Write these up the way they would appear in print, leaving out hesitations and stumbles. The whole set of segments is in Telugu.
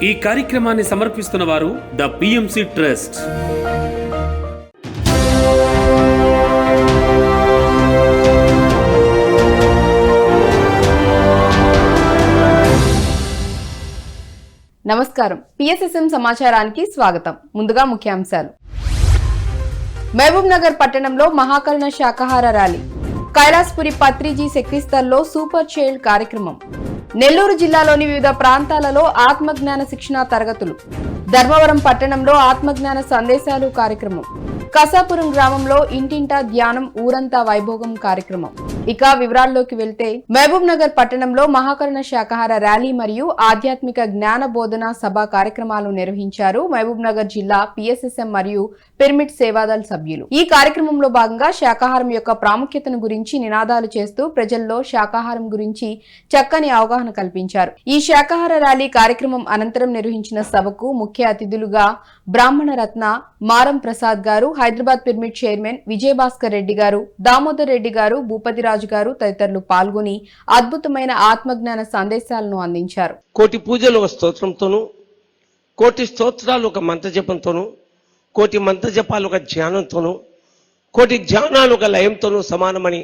ఈ కార్యక్రమాన్ని సమర్పిస్తున్న వారు ద పిఎంసి ట్రస్ట్. నమస్కారం. పిఎస్ఎస్ఎం సమాచారానికి స్వాగతం. ముందుగా ముఖ్యాంశాలు. మహబూబ్ నగర్ పట్టణంలో మహాకరుణ శాకాహార rally. Kailaspuri Patriji శక్తిస్థల్లో super child కార్యక్రమం. నెల్లూరు జిల్లాలోని వివిధ ప్రాంతాలలో ఆత్మజ్ఞాన శిక్షణ తరగతులు. ధర్మవరం పట్టణంలో ఆత్మజ్ఞాన సందేశాలు కార్యక్రమం. కసాపురం గ్రామంలో ఇంటింటా ధ్యానం ఊరంతా వైభోగం కార్యక్రమం. ఇక వివరాల్లోకి వెళ్తే మహబూబ్ నగర్ పట్టణంలో మహాకరుణ శాకాహార ర్యాలీ మరియు ఆధ్యాత్మిక జ్ఞాన బోధన సభ కార్యక్రమాలు నిర్వహించారు మహబూబ్ నగర్ జిల్లా పిఎస్ఎస్ఎం మరియు పిరమిడ్ సేవాదళ సభ్యులు. ఈ కార్యక్రమంలో భాగంగా శాకాహారం యొక్క ప్రాముఖ్యతను గురించి నినాదాలు చేస్తూ ప్రజల్లో శాకాహారం గురించి చక్కని అవగాహన కల్పించారు. ఈ శాకాహార ర్యాలీ కార్యక్రమం అనంతరం నిర్వహించిన సభకు ముఖ్య అతిథులుగా బ్రాహ్మణ రత్న మారం ప్రసాద్ గారు, హైదరాబాద్ పిరమిడ్ చైర్మన్ విజయభాస్కర్ రెడ్డి గారు, దామోదర్ రెడ్డి గారు, భూపతిరాజు గారు తదితరులు పాల్గొని అద్భుతమైన ఆత్మజ్ఞాన సందేశాలను అందించారు. కోటి పూజలు ఒక స్తోత్రంతోనూ, కోటి స్తోత్రాలు ఒక మంత్ర జపంతోనూ, కోటి మంత్ర జపాలు ఒక ధ్యానంతోనూ, కోటి ధ్యానాలు ఒక లయంతోనూ సమానమని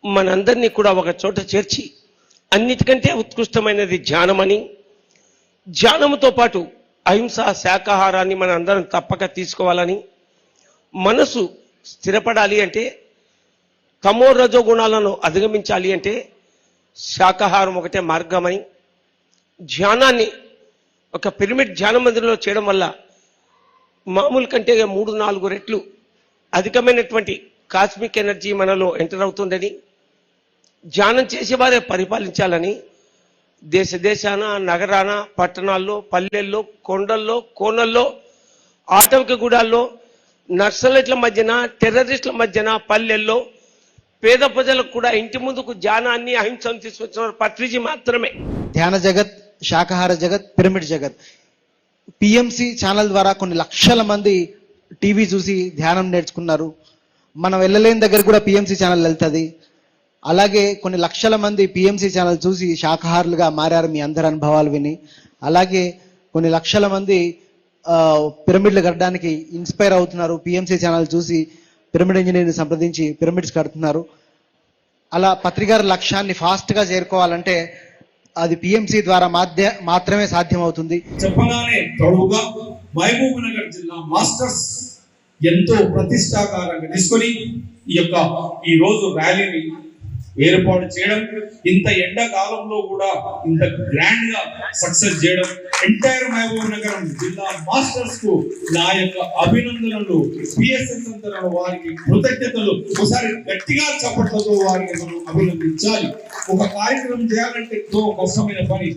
మనందరినీ కూడా ఒక చోట చేర్చి అన్నిటికంటే ఉత్కృష్టమైనది ధ్యానమని, ధ్యానముతో పాటు అహింస శాకాహారాన్ని మన అందరం తప్పక తీసుకోవాలని, మనసు స్థిరపడాలి అంటే తమో రజో గుణాలను అధిగమించాలి అంటే శాకాహారం ఒకటే మార్గమని, ధ్యానాన్ని ఒక పిరమిడ్ ధ్యాన మందిరంలో చేయడం వల్ల మామూలు కంటే 3-4 రెట్లు అధికమైనటువంటి కాస్మిక్ ఎనర్జీ మనలో ఎంటర్ అవుతుందని, ధ్యానం చేసేవారే పరిపాలించాలని దేశ దేశాన నగరాన పట్టణాల్లో పల్లెల్లో కొండల్లో కోనల్లో ఆటవిక గూడాల్లో నక్సలైట్ల మధ్యన టెర్రరిస్టుల మధ్యన పల్లెల్లో పేద ప్రజలకు కూడా ఇంటి ముందుకు ధ్యానాన్ని అహింసను తీసుకొచ్చిన పత్రిజీ మాత్రమే. ధ్యాన జగత్, శాకాహార జగత్, పిరమిడ్ జగత్ పిఎంసి ఛానల్ ద్వారా కొన్ని లక్షల మంది టీవీ చూసి ధ్యానం నేర్చుకున్నారు. మనం వెళ్ళలేని దగ్గర కూడా పిఎంసి ఛానల్ వెళ్తుంది. అలాగే కొన్ని లక్షల మంది పిఎంసి ఛానల్ చూసి శాకాహారులుగా మారారు. మీ అందరి అనుభవాలు విని అలాగే కొన్ని లక్షల మంది పిరమిడ్లు కట్టడానికి ఇన్స్పైర్ అవుతున్నారు. పిఎంసి ఛానల్ చూసి పిరమిడ్ ఇంజనీర్ని సంప్రదించి పిరమిడ్స్ కడుతున్నారు. అలా పత్రికార లక్ష్యాన్ని ఫాస్ట్గా చేరుకోవాలంటే అది పిఎంసి ద్వారా మాత్రమే సాధ్యమవుతుంది. చెప్పగానే తొడుగుగా మహబూబ్ నగర్ జిల్లా మాస్టర్స్ ఎంతో ప్రతిష్టాకారంగా తీసుకొని ఈ రోజు ర్యాలీని ఏర్పాటు చేయడం, ఇంత ఎండాకాలంలో కూడా ఇంత గ్రాండ్ గా సక్సెస్ చేయడం, ఎంటైర్ మహబూబ్ నగర్ జిల్లా మాస్టర్స్ కు నా యొక్క అభినందనలు, పిఎస్ఎస్ తరఫున వారికి కృతజ్ఞతలు. ఒకసారి గట్టిగా చప్పట్లతో వారిని మనం అభినందించాలి. ఒక కార్యక్రమం చేయాలంటే ఎంతో కష్టమైన పని.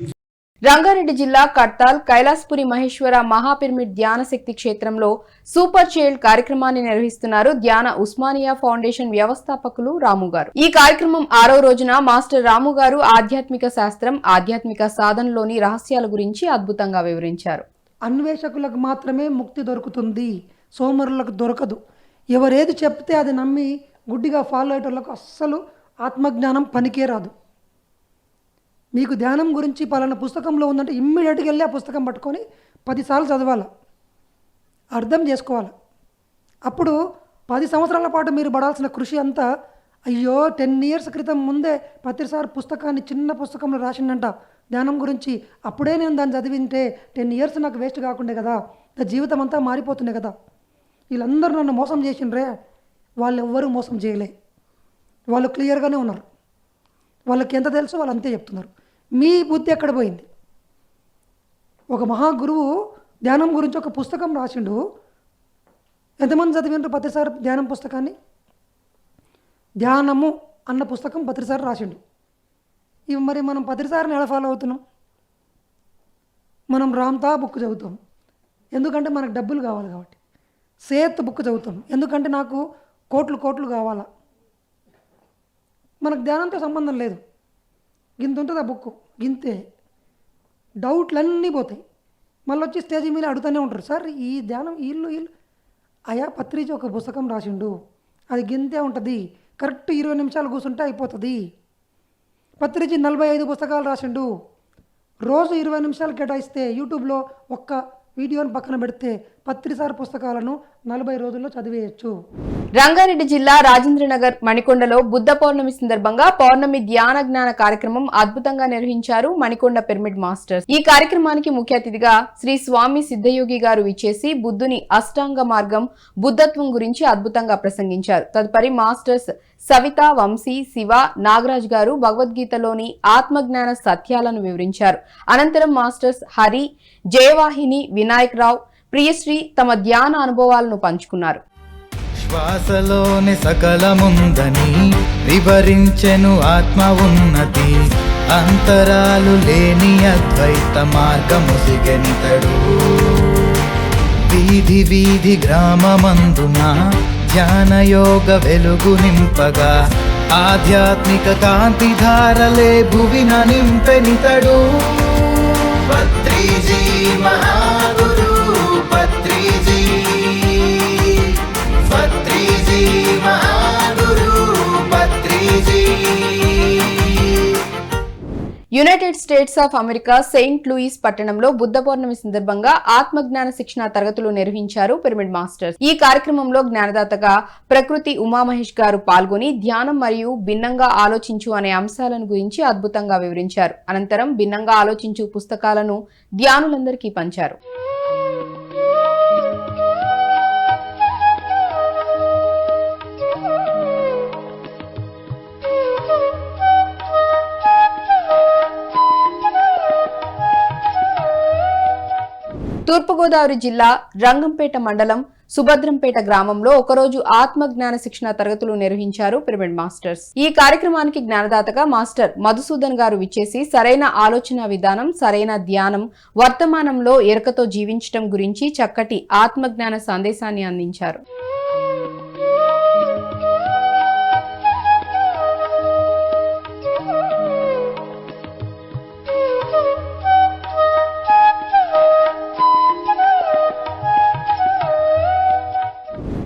రంగారెడ్డి జిల్లా కట్టాల్ కైలాస్పురి మహేశ్వర మహాపిరమిడ్ ధ్యాన శక్తి క్షేత్రంలో సూపర్ చైల్డ్ కార్యక్రమాన్ని నిర్వహిస్తున్నారు ధ్యాన ఉస్మానియా ఫౌండేషన్ వ్యవస్థాపకులు రాము గారు. ఈ కార్యక్రమం 6వ రోజున మాస్టర్ రాము గారు ఆధ్యాత్మిక శాస్త్రం, ఆధ్యాత్మిక సాధనలోని రహస్యాల గురించి అద్భుతంగా వివరించారు. అన్వేషకులకు మాత్రమే ముక్తి దొరుకుతుంది, సోమరులకు దొరకదు. ఎవరేది చెప్తే అది నమ్మి గుడ్డిగా ఫాలో అయ్యేటోళ్లకు అస్సలు ఆత్మజ్ఞానం పనికే రాదు. మీకు ధ్యానం గురించి పలానా పుస్తకంలో ఉందంటే ఇమ్మీడియట్గా వెళ్ళి ఆ పుస్తకం పట్టుకొని 10 సార్లు చదవాలి, అర్థం చేసుకోవాలి. అప్పుడు 10 సంవత్సరాల పాటు మీరు పడాల్సిన కృషి అంతా అయ్యో 10 ఇయర్స్ క్రితం ముందే ప్రతిసారి పుస్తకాన్ని చిన్న పుస్తకంలో రాసిందంట ధ్యానం గురించి, అప్పుడే నేను దాన్ని చదివింటే 10 ఇయర్స్ నాకు వేస్ట్ కాకుండే కదా, నా జీవితం అంతా మారిపోతుండే కదా. వీళ్ళందరూ నన్ను మోసం చేసిండ్రే, వాళ్ళు ఎవ్వరూ మోసం చేయలే, వాళ్ళు క్లియర్గానే ఉన్నారు. వాళ్ళకి ఎంత తెలుసో వాళ్ళు అంతే చెప్తున్నారు. మీ బుద్ధి ఎక్కడ పోయింది? ఒక మహాగురువు ధ్యానం గురించి ఒక పుస్తకం రాసిండు. ఎంతమంది చదివిండ్రు ప్రతిసారి ధ్యానం పుస్తకాన్ని? ధ్యానము అన్న పుస్తకం ప్రతిసారి రాసిండు. ఇవి మరి మనం ప్రతిసారిని ఎలా ఫాలో అవుతున్నాం? మనం రామ్తా బుక్ చదువుతాం ఎందుకంటే మనకు డబ్బులు కావాలి కాబట్టి. సేత్ బుక్ చదువుతాం ఎందుకంటే నాకు కోట్లు కావాలా. మనకు ధ్యానంతో సంబంధం లేదు. గింత ఉంటుంది ఆ బుక్, గింతే. డౌట్లన్నీ పోతాయి. మళ్ళీ వచ్చి స్టేజ్ మీద అడుగుతూనే ఉంటారు, సార్ ఈ ధ్యానం వీళ్ళు అయా పత్రిజీ ఒక పుస్తకం రాసిండు, అది గింతే ఉంటుంది, కరెక్ట్ 20 నిమిషాలు కూర్చుంటే అయిపోతుంది. పత్రిజీ 45 పుస్తకాలు రాసిండు, రోజు 20 నిమిషాలు కేటాయిస్తే యూట్యూబ్లో ఒక్క వీడియోని పక్కన పెడితే 10 పుస్తకాలను 40 రోజుల్లో చదివేయచ్చు. రంగారెడ్డి జిల్లా రాజేంద్రనగర్ మణికొండలో బుద్ధ పౌర్ణమి సందర్భంగా పౌర్ణమి ధ్యాన జ్ఞాన కార్యక్రమం అద్భుతంగా నిర్వహించారు మణికొండ పిరమిడ్ మాస్టర్స్. ఈ కార్యక్రమానికి ముఖ్య అతిథిగా శ్రీ స్వామి సిద్ధయోగి గారు విచ్చేసి బుద్ధుని అష్టాంగ మార్గం బుద్ధత్వం గురించి అద్భుతంగా ప్రసంగించారు. తదుపరి మాస్టర్స్ సవిత, వంశీ, శివ, నాగరాజ్ గారు భగవద్గీతలోని ఆత్మజ్ఞాన సత్యాలను వివరించారు. అనంతరం మాస్టర్స్ హరి, జయవాహిని, వినాయక్ రావు, ప్రియశ్రీ తమ ధ్యాన అనుభవాలను పంచుకున్నారు. శ్వాసలోని సకలముందని వివరించెను ఆత్మ ఉన్నతి, అంతరాలు లేని అద్వైత మార్గము సిగనితడు. వీధి వీధి గ్రామమందున ధ్యానయోగ వెలుగు నింపగా, ఆధ్యాత్మిక కాంతి ధారలే భువిన నింపెనితడు. పత్రిజీ మహాగురు పత్రిజీ, పత్రిజీ మహాగురు Patriji. United States of America Saint Louis పట్టణంలో బుద్ధ పౌర్ణమి సందర్భంగా ఆత్మజ్ఞాన శిక్షణ తరగతులు నిర్వహించారు పిరమిడ్ మాస్టర్స్. ఈ కార్యక్రమంలో జ్ఞానదాతగా ప్రకృతి ఉమామహేష్ గారు పాల్గొని ధ్యానం మరియు భిన్నంగా ఆలోచించు అనే అంశాలను గురించి అద్భుతంగా వివరించారు. అనంతరం భిన్నంగా ఆలోచించు పుస్తకాలను ధ్యానులందరికీ పంచారు. తూర్పుగోదావరి జిల్లా రంగంపేట మండలం సుభద్రంపేట గ్రామంలో ఒకరోజు ఆత్మజ్ఞాన శిక్షణ తరగతులు నిర్వహించారు పిరమిడ్ మాస్టర్స్. ఈ కార్యక్రమానికి జ్ఞానదాతగా మాస్టర్ మధుసూదన్ గారు విచ్చేసి సరైన ఆలోచన విధానం, సరైన ధ్యానం, వర్తమానంలో ఎరుకతో జీవించడం గురించి చక్కటి ఆత్మజ్ఞాన సందేశాన్ని అందించారు.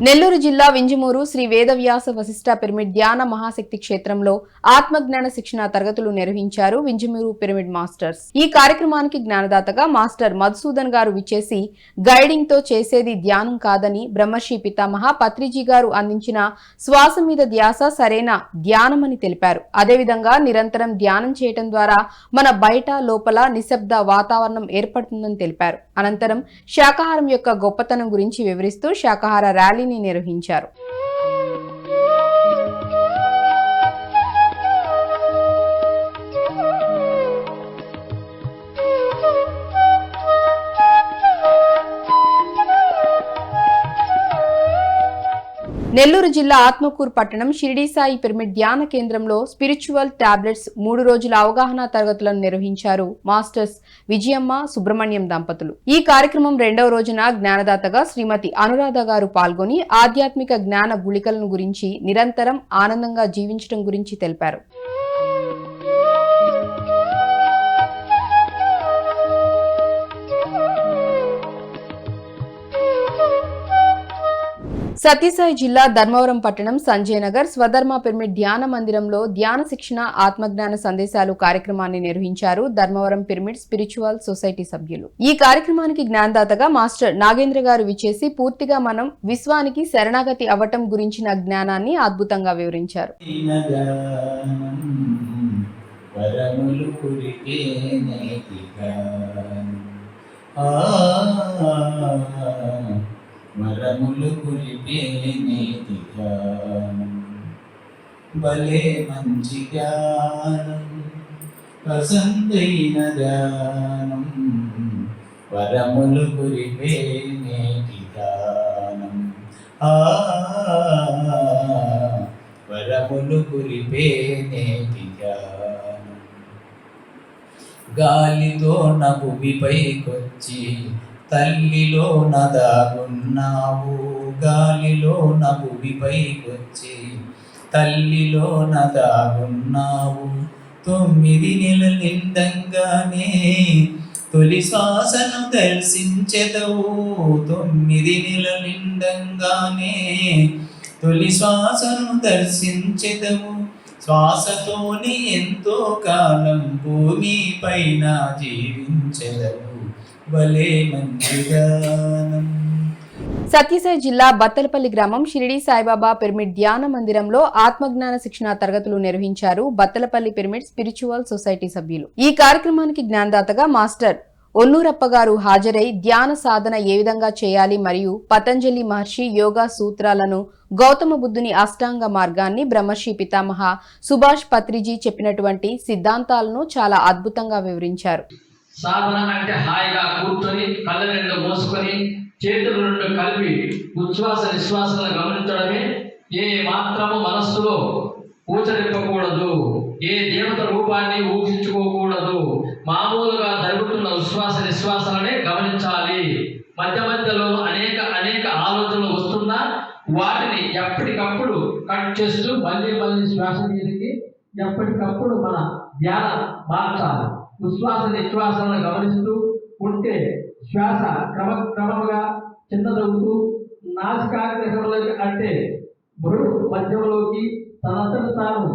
నెల్లూరు జిల్లా వింజమూరు శ్రీ వేదవ్యాస వశిష్ఠ పిరమిడ్ ధ్యాన మహాశక్తి క్షేత్రంలో ఆత్మజ్ఞాన శిక్షణ తరగతులు నిర్వహించారు వింజమూరు పిరమిడ్ మాస్టర్స్. ఈ కార్యక్రమానికి జ్ఞానదాతగా మాస్టర్ మధుసూదన్ గారు విచ్చేసి గైడింగ్ తో చేసేది ధ్యానం కాదని బ్రహ్మర్షి పితామహ పత్రిజీ గారు అందించిన శ్వాస మీద ధ్యాస సరైన ధ్యానమని తెలిపారు. అదేవిధంగా నిరంతరం ధ్యానం చేయటం ద్వారా మన బయట లోపల నిశ్శబ్ద వాతావరణం ఏర్పడుతుందని తెలిపారు. అనంతరం శాకాహారం యొక్క గొప్పతనం గురించి వివరిస్తూ శాకాహార ర్యాలీని నిర్వహించారు. నెల్లూరు జిల్లా ఆత్మకూరు పట్టణం షిరిడి సాయి పిరమిడ్ ధ్యాన కేంద్రంలో స్పిరిచువల్ టాబ్లెట్స్ 3 రోజుల అవగాహన తరగతులను నిర్వహించారు మాస్టర్స్ విజయమ్మ, సుబ్రహ్మణ్యం దంపతులు. ఈ కార్యక్రమం 2వ రోజున జ్ఞానదాతగా శ్రీమతి అనురాధ గారు పాల్గొని ఆధ్యాత్మిక జ్ఞాన గుళికలను గురించి, నిరంతరం ఆనందంగా జీవించడం గురించి తెలిపారు. సత్యసాయి జిల్లా ధర్మవరం పట్టణం సంజయ్ నగర్ స్వధర్మ పిరమిడ్ ధ్యాన మందిరంలో ధ్యాన శిక్షణ, ఆత్మజ్ఞాన సందేశాలు కార్యక్రమాన్ని నిర్వహించారు ధర్మవరం పిరమిడ్ స్పిరిచువల్ సొసైటీ సభ్యులు. ఈ కార్యక్రమానికి జ్ఞానదాతగా మాస్టర్ నాగేంద్ర గారు విచ్చేసి పూర్తిగా మనం విశ్వానికి శరణాగతి అవ్వటం గురించిన జ్ఞానాన్ని అద్భుతంగా వివరించారు. వరములు కురిపే నీతి జ్ఞానం, భలే మంచి జ్ఞానం, పసందైన జ్ఞానం, వరములు కురిపే నీతి జ్ఞానం, వరములు కురిపే నీతి జ్ఞానం. గాలితో భూమిపైకొచ్చి తల్లిలో నదాగున్నావు, గాలిలో భూమిపైకొచ్చి తల్లిలో నదాగున్నావు. 9 నెలల నిండంగానే తొలి శ్వాసను దర్శించెదవు, 9 నెలల నిండంగానే తొలి శ్వాసను దర్శించెదవు. శ్వాసతోని ఎంతో కాలం భూమి పైన జీవించెదవు భలే మంచిగానం. సత్యసాయి జిల్లా బత్తలపల్లి గ్రామం షిరిడి సాయిబాబా పిరమిడ్ ధ్యాన మందిరంలో ఆత్మజ్ఞాన శిక్షణ తరగతులు నిర్వహించారు బత్తలపల్లి పిరమిడ్ స్పిరిచువల్ సొసైటీ సభ్యులు. ఈ కార్యక్రమానికి జ్ఞానదాతగా మాస్టర్ ఒన్నూరప్ప గారు హాజరై ధ్యాన సాధన ఏ విధంగా చేయాలి మరియు పతంజలి మహర్షి యోగా సూత్రాలను, గౌతమ బుద్ధుని అష్టాంగ మార్గాన్ని, బ్రహ్మర్షి పితామహ సుభాష్ పత్రిజీ చెప్పినటువంటి సిద్ధాంతాలను చాలా అద్భుతంగా వివరించారు. సాధన అంటే హాయిగా కూర్చొని కళ్ళ రెండు మూసుకొని చేతులు రెండు కలిపి ఉచ్ఛ్వాస నిశ్వాసాలను గమనించడమే. ఏ మాత్రము మనస్సులో ఊచరింపకూడదు, ఏ దేవత రూపాన్ని ఊహించుకోకూడదు. మామూలుగా జరుగుతున్న ఉచ్ఛ్వాస నిశ్వాసాలనే గమనించాలి. మధ్య మధ్యలో అనేక ఆలోచనలు వస్తున్నా వాటిని ఎప్పటికప్పుడు కట్ చేస్తూ మళ్ళీ శ్వాస మీదకి ఎప్పటికప్పుడు మన ధ్యానం మార్చాలి. ఉచ్ఛ్వాస నిశ్వాసాలను గమనిస్తూ ఉంటే శ్వాస క్రమంగా చిన్నదవుతూ నాసికాగ్రహంలోకి అంటే బరువు మధ్యంలోకి తనంతట తాను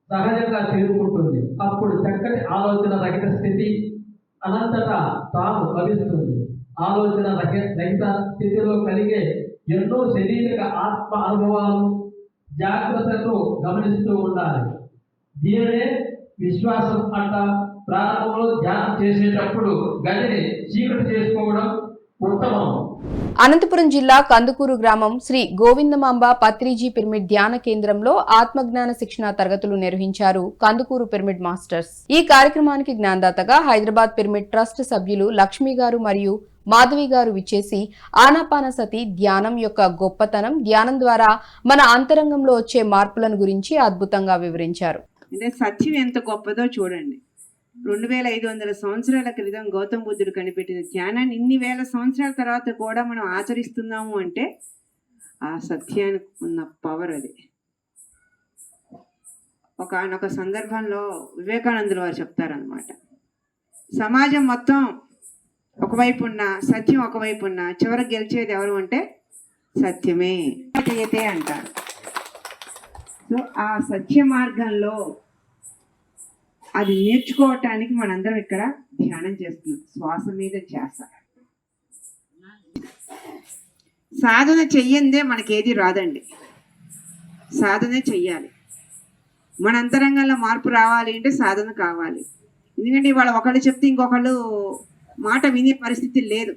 సహజంగా చేరుకుంటుంది. అప్పుడు చక్కటి ఆలోచన రహిత స్థితి అనంతటా తాను లభిస్తుంది. ఆలోచన రహిత స్థితిలో కలిగే ఎన్నో శరీరక ఆత్మ అనుభవాలు జాగ్రత్తతో గమనిస్తూ ఉండాలి. దీనినే విశ్వాసం అంట. ప్రారంభంలో ధ్యానం చేసేటప్పుడు గదిని చీకటి చేసుకోవడం ఉత్తమం. అనంతపురం జిల్లా కందుకూరు గ్రామం శ్రీ గోవిందమాంబ పత్రిజీ పిరమిడ్ ధ్యాన కేంద్రంలో ఆత్మజ్ఞాన శిక్షణ తరగతులు నిర్వహించారు కందుకూరు పిరమిడ్ మాస్టర్స్. ఈ కార్యక్రమానికి జ్ఞానదాతగా హైదరాబాద్ పిరమిడ్ ట్రస్ట్ సభ్యులు లక్ష్మి గారు మరియు మాధవి గారు విచ్చేసి ఆనాపానసతి ధ్యానం యొక్క గొప్పతనం, ధ్యానం ద్వారా మన అంతరంగంలో వచ్చే మార్పులను గురించి అద్భుతంగా వివరించారు. అంటే సత్యం ఎంత గొప్పదో చూడండి. 2500 సంవత్సరాల క్రితం గౌతమ బుద్ధుడు కనిపెట్టిన ధ్యానాన్ని ఇన్ని వేల సంవత్సరాల తర్వాత కూడా మనం ఆచరిస్తున్నాము అంటే ఆ సత్యానికి ఉన్న పవర్ అది. ఒకనొక సందర్భంలో వివేకానందుల వారు చెప్తారనమాట, సమాజం మొత్తం ఒకవైపు ఉన్న సత్యం, ఒకవైపు ఉన్న చివరికి గెలిచేది ఎవరు అంటే సత్యమే అంటారు. సో ఆ సత్య మార్గంలో అది నేర్చుకోవటానికి మనందరం ఇక్కడ ధ్యానం చేస్తున్నాం. శ్వాస మీద ధ్యాస. సాధన చెయ్యందే మనకేది రాదండి. సాధన చెయ్యాలి. మన అంతరంగంలో మార్పు రావాలి అంటే సాధన కావాలి. ఎందుకంటే ఇవాళ ఒకళ్ళు చెప్తే ఇంకొకళ్ళు మాట వినే పరిస్థితి లేదు.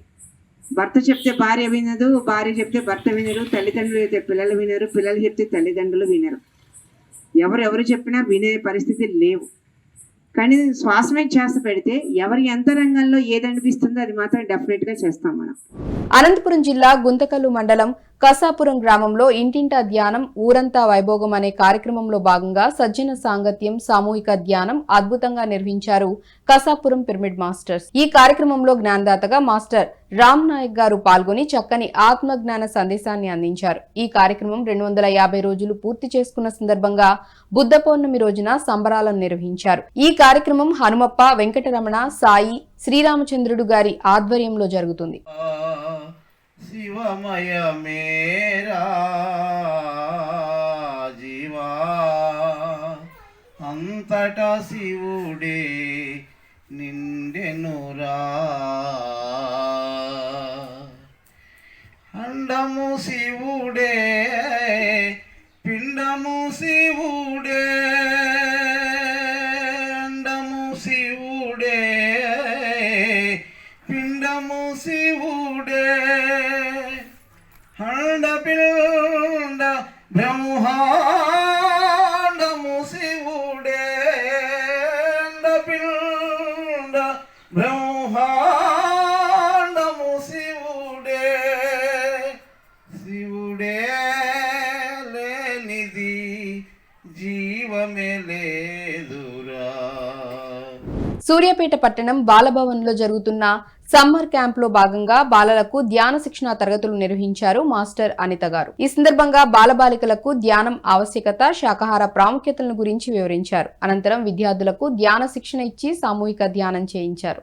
భర్త చెప్తే భార్య వినదు, భార్య చెప్తే భర్త వినరు, తల్లిదండ్రులు చెప్తే పిల్లలు వినరు, పిల్లలు చెప్తే తల్లిదండ్రులు వినరు. ఎవరు చెప్పినా వినే పరిస్థితి లేవు. కానీ శ్వాస మీద ధ్యాస పెడితే ఎవరి అంతరంగంలో ఏది అనిపిస్తుందో అది మాత్రం డెఫినెట్గా చేస్తాం మనం. అనంతపురం జిల్లా గుంతకల్లు మండలం కసాపురం గ్రామంలో ఇంటింటా ధ్యానం ఊరంతా వైభోగం అనే కార్యక్రమంలో భాగంగా సజ్జన సాంగత్యం సామూహిక ధ్యానం అద్భుతంగా నిర్వహించారు కసాపురం పిరమిడ్ మాస్టర్స్. ఈ కార్యక్రమంలో జ్ఞానదాతగా మాస్టర్ రామ్ నాయక్ గారు పాల్గొని చక్కని ఆత్మజ్ఞాన సందేశాన్ని అందించారు. ఈ కార్యక్రమం 250 రోజులు పూర్తి చేసుకున్న సందర్భంగా బుద్ధ పౌర్ణమి రోజున సంబరాలను నిర్వహించారు. ఈ కార్యక్రమం హనుమప్ప, వెంకటరమణ, సాయి, శ్రీరామచంద్రుడు గారి ఆధ్వర్యంలో జరుగుతుంది. శివమయ మేరా జీవా అంతటా శివుడే నిండెనురా, అండము శివుడే పిండము శివుడే, అండము శివుడే పిండము శివుడే, అండపిండ బ్రహ్మాండము శివుడే, అండపిండ బ్రహ్మాండము శివుడే, శివుడే లేనిది జీవమే లేదురా. సూర్యాపేట పట్టణం బాలభవన్లో జరుగుతున్న సమ్మర్ క్యాంప్ లో భాగంగా బాలలకు ధ్యాన శిక్షణ తరగతులు నిర్వహించారు మాస్టర్ అనిత గారు. ఈ సందర్భంగా బాలబాలికలకు ధ్యానం ఆవశ్యకత, శాకాహార ప్రాముఖ్యతలను గురించి వివరించారు. అనంతరం విద్యార్థులకు ధ్యాన శిక్షణ ఇచ్చి సామూహిక ధ్యానం చేయించారు.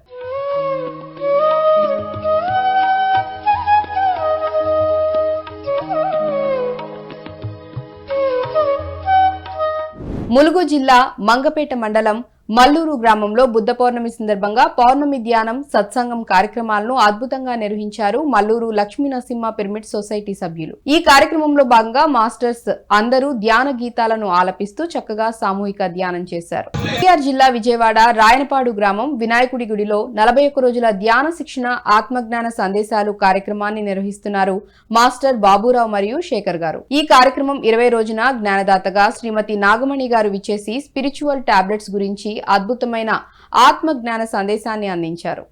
ములుగు జిల్లా మంగపేట మండలం మల్లూరు గ్రామంలో బుద్ధ పౌర్ణమి సందర్భంగా పౌర్ణమి ధ్యానం సత్సంగం కార్యక్రమాలను అద్భుతంగా నిర్వహించారు మల్లూరు లక్ష్మీ నరసింహ పిరమిడ్ సొసైటీ సభ్యులు. ఈ కార్యక్రమంలో భాగంగా మాస్టర్స్ అందరూ ధ్యాన గీతాలను ఆలపిస్తూ చక్కగా సామూహిక ధ్యానం చేశారు. ఎన్టీఆర్ జిల్లా విజయవాడ రాయనపాడు గ్రామం వినాయకుడి గుడిలో 41 రోజుల ధ్యాన శిక్షణ ఆత్మజ్ఞాన సందేశాలు కార్యక్రమాన్ని నిర్వహిస్తున్నారు మాస్టర్ బాబురావు మరియు శేఖర్ గారు. ఈ కార్యక్రమం 20 రోజున జ్ఞానదాతగా శ్రీమతి నాగమణి గారు విచ్చేసి స్పిరిచువల్ టాబ్లెట్స్ గురించి అద్భుతమైన ఆత్మ జ్ఞాన సందేశాన్ని అందించారు.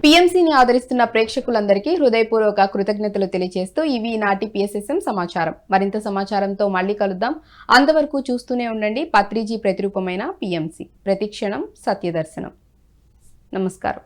పిఎంసిని ఆదరిస్తున్న ప్రేక్షకులందరికీ హృదయపూర్వక కృతజ్ఞతలు తెలియజేస్తూ ఇవి నాటి పిఎస్ఎస్ఎం సమాచారం. మరింత సమాచారంతో మళ్ళీ కలుద్దాం. అంతవరకు చూస్తూనే ఉండండి పత్రిజీ ప్రతిరూపమైన పిఎంసి. ప్రతిక్షణం సత్యదర్శనం. నమస్కారం.